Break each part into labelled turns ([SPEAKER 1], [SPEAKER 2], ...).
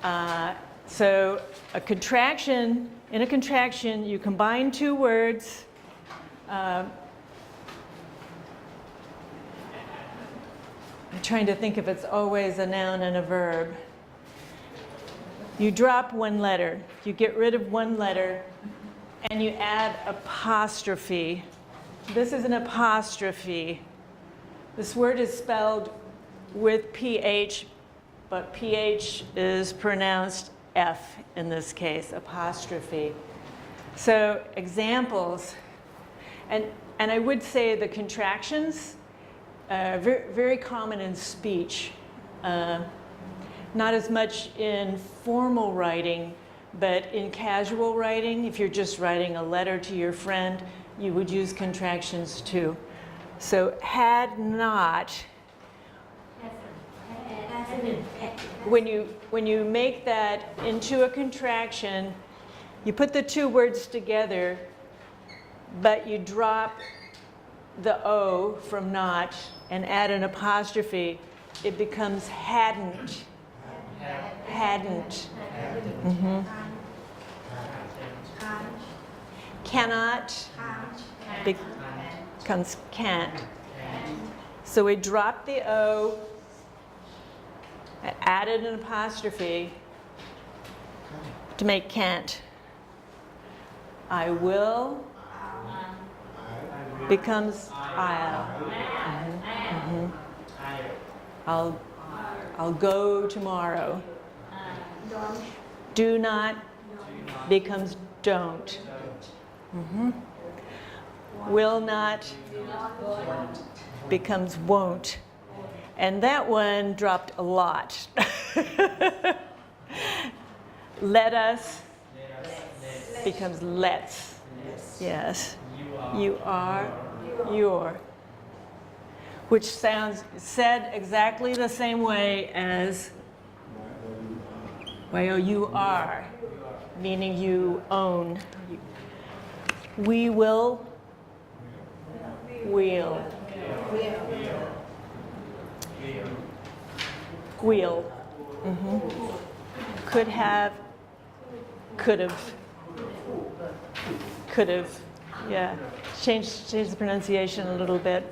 [SPEAKER 1] So a contraction, in a contraction, you combine two words. I'm trying to think if it's always a noun and a verb. You drop one letter, you get rid of one letter, and you add apostrophe. This is an apostrophe. This word is spelled with PH, but PH is pronounced F in this case, apostrophe. So examples, and I would say the contractions, very, very common in speech. Not as much in formal writing, but in casual writing, if you're just writing a letter to your friend, you would use contractions too. So had not, when you make that into a contraction, you put the two words together, but you drop the O from not and add an apostrophe, it becomes hadn't. Hadn't. Mm-hmm. Cannot becomes can't. So we dropped the O, added an apostrophe to make can't. I will becomes I'll. Mm-hmm. Mm-hmm. I'll go tomorrow. Do not becomes don't. Mm-hmm. Will not becomes won't. And that one dropped a lot. Let us becomes let's. Yes. You are, your. Which sounds said exactly the same way as you are, meaning you own. We will. Will. Will. Mm-hmm. Could have. Could have. Could have. Yeah. Change the pronunciation a little bit.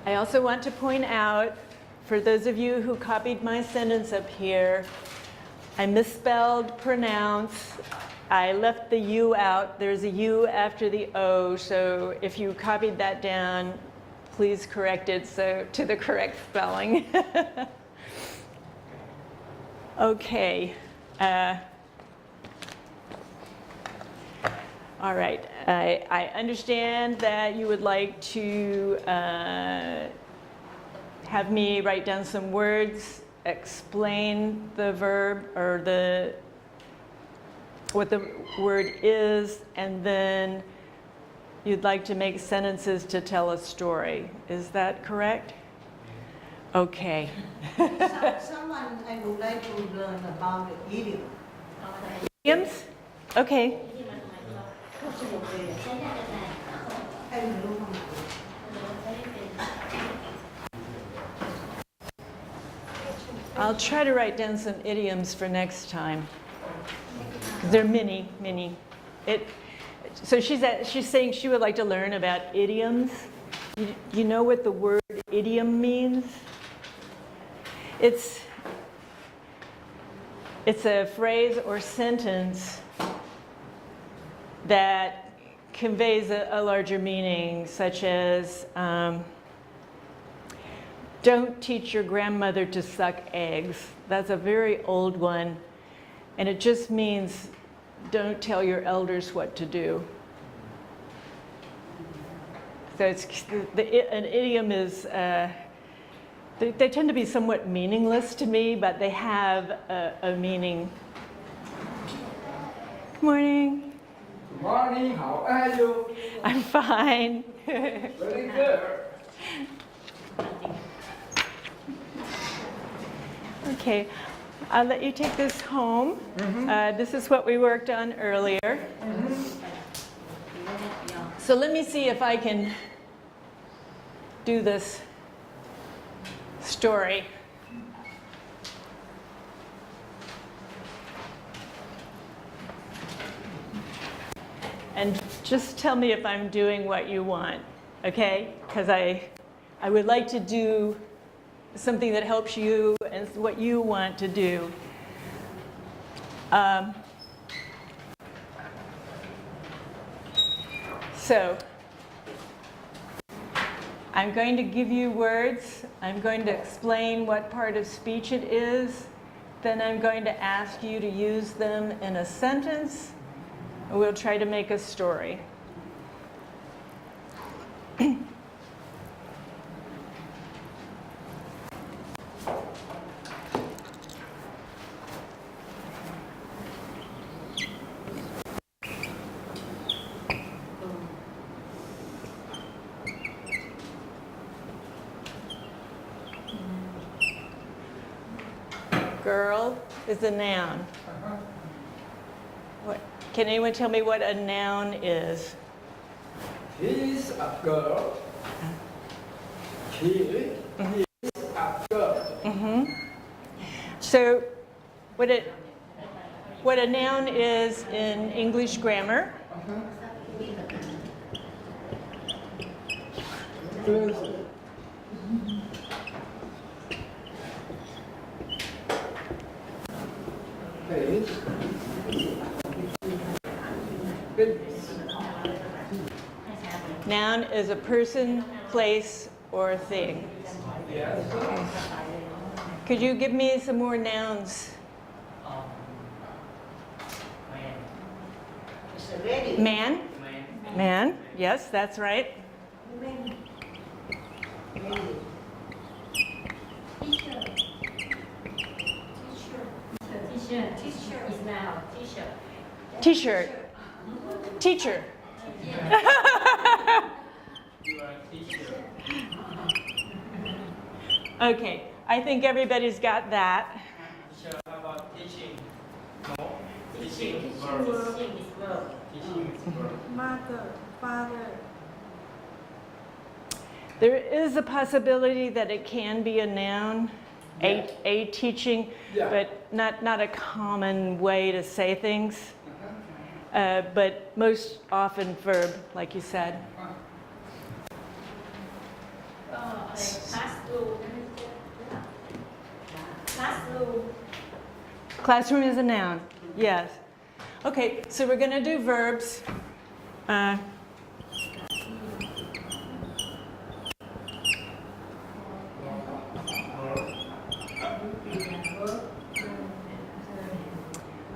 [SPEAKER 1] I also want to point out, for those of you who copied my sentence up here, I misspelled pronounce. I left the U out. There's a U after the O, so if you copied that down, please correct it to the correct spelling. Okay. All right. I understand that you would like to have me write down some words, explain the verb or what the word is, and then you'd like to make sentences to tell a story. Is that correct? Okay.
[SPEAKER 2] Someone I would like to learn about the idiom.
[SPEAKER 1] Idioms? Okay. I'll try to write down some idioms for next time. There are many. So she's saying she would like to learn about idioms. You know what the word idiom means? It's a phrase or sentence that conveys a larger meaning, such as don't teach your grandmother to suck eggs. That's a very old one, and it just means don't tell your elders what to do. So an idiom is, they tend to be somewhat meaningless to me, but they have a meaning. Good morning.
[SPEAKER 3] Good morning, how are you?
[SPEAKER 1] I'm fine.
[SPEAKER 3] Very good.
[SPEAKER 1] Okay, I'll let you take this home. Mm-hmm. This is what we worked on earlier. Mm-hmm. So let me see if I can do this story. And just tell me if I'm doing what you want, okay? Because I would like to do something that helps you and what you want to do. So, I'm going to give you words. I'm going to explain what part of speech it is. Then I'm going to ask you to use them in a sentence. And we'll try to make a story. Girl is a noun. What, can anyone tell me what a noun is?
[SPEAKER 3] He's a girl. He is a girl.
[SPEAKER 1] So what a noun is in English grammar
[SPEAKER 3] Person. Place.
[SPEAKER 1] noun is a person, place, or thing.
[SPEAKER 3] Yes.
[SPEAKER 1] Could you give me some more nouns?
[SPEAKER 2] It's a ready.
[SPEAKER 1] Man? Man, yes, that's right.
[SPEAKER 2] Ready.
[SPEAKER 4] Teacher is now teacher.
[SPEAKER 1] T-shirt. Teacher.
[SPEAKER 5] You are a teacher.
[SPEAKER 1] Okay, I think everybody's got that.
[SPEAKER 5] Teacher, how about teaching? No.
[SPEAKER 4] Teaching.
[SPEAKER 5] Teaching is verb.
[SPEAKER 4] Teaching is verb.
[SPEAKER 5] Teaching is verb.
[SPEAKER 2] Mother, father.
[SPEAKER 1] There is a possibility that it can be a noun, a teaching,
[SPEAKER 3] Yeah.
[SPEAKER 1] but not a common way to say things. But most often verb, like you said.
[SPEAKER 4] Classroom. Classroom.
[SPEAKER 1] Classroom is a noun, yes. Okay, so we're going to do verbs.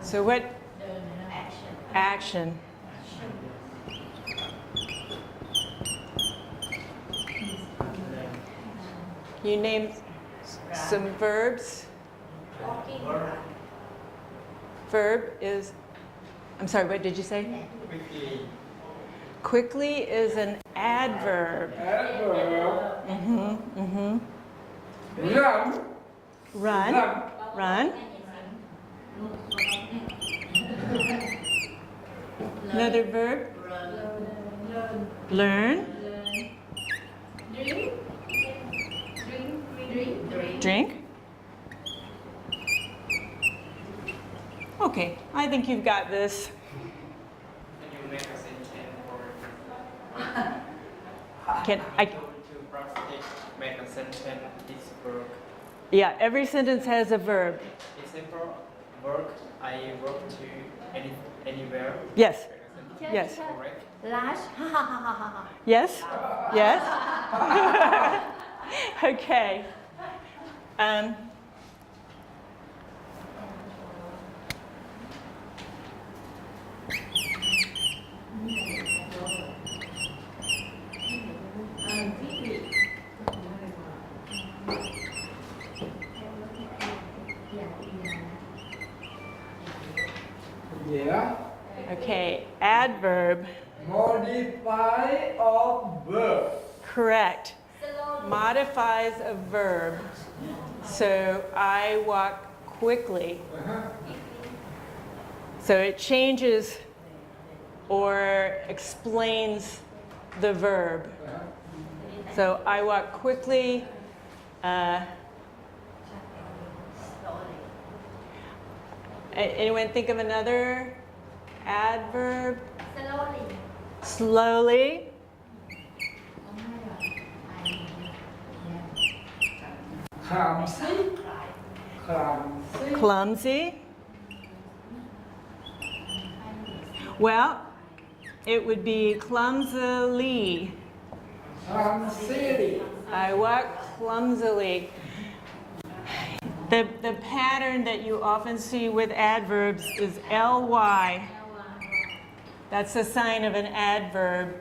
[SPEAKER 1] So what? Action. You name some verbs.
[SPEAKER 4] Walking.
[SPEAKER 1] Verb is, I'm sorry, what did you say?
[SPEAKER 5] Quickly.
[SPEAKER 1] Quickly is an adverb.
[SPEAKER 3] Adverb. Run.
[SPEAKER 1] Run. Run. Another verb. Learn.
[SPEAKER 4] Drink.
[SPEAKER 1] Drink. Okay, I think you've got this.
[SPEAKER 5] Can you make a sentence or
[SPEAKER 1] Can I?
[SPEAKER 5] to practice make a sentence is verb.
[SPEAKER 1] Yeah, every sentence has a verb.
[SPEAKER 5] Example, work. I work to anywhere.
[SPEAKER 1] Yes.
[SPEAKER 5] Make a sentence.
[SPEAKER 1] Yes.
[SPEAKER 5] Correct.
[SPEAKER 4] Lash. Ha ha ha ha ha.
[SPEAKER 1] Yes? Yes? Okay.
[SPEAKER 3] Yeah.
[SPEAKER 1] Okay, adverb.
[SPEAKER 3] Modify of verb.
[SPEAKER 1] Correct. Modifies a verb. So I walk quickly. So it changes or explains the verb. So I walk quickly. Anyone think of another adverb?
[SPEAKER 4] Slowly.
[SPEAKER 1] Slowly.
[SPEAKER 3] Clumsy. Clumsy.
[SPEAKER 1] Clumsy. Well, it would be clumsily.
[SPEAKER 3] Clumsy.
[SPEAKER 1] I walk clumsily. The pattern that you often see with adverbs is ly. That's a sign of an adverb.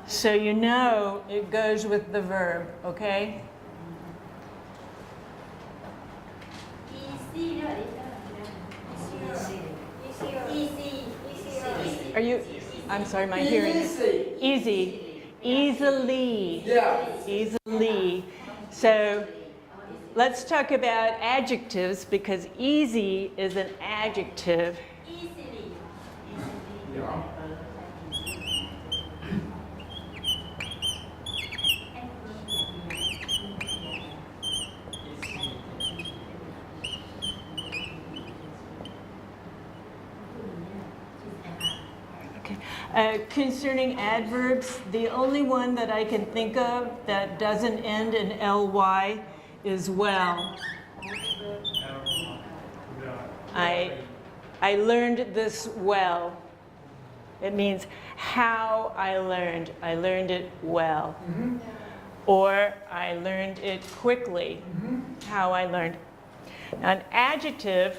[SPEAKER 1] So you know it goes with the verb, okay?
[SPEAKER 4] Easy.
[SPEAKER 1] Are you, I'm sorry, my hearing is
[SPEAKER 3] Easy.
[SPEAKER 1] easy. Easily.
[SPEAKER 3] Yeah.
[SPEAKER 1] Easily. So let's talk about adjectives because easy is an adjective.
[SPEAKER 4] Easily.
[SPEAKER 3] Yeah.
[SPEAKER 1] Concerning adverbs, the only one that I can think of that doesn't end in ly is well. I learned this well. It means how I learned. I learned it well. Or I learned it quickly. How I learned. Now, an adjective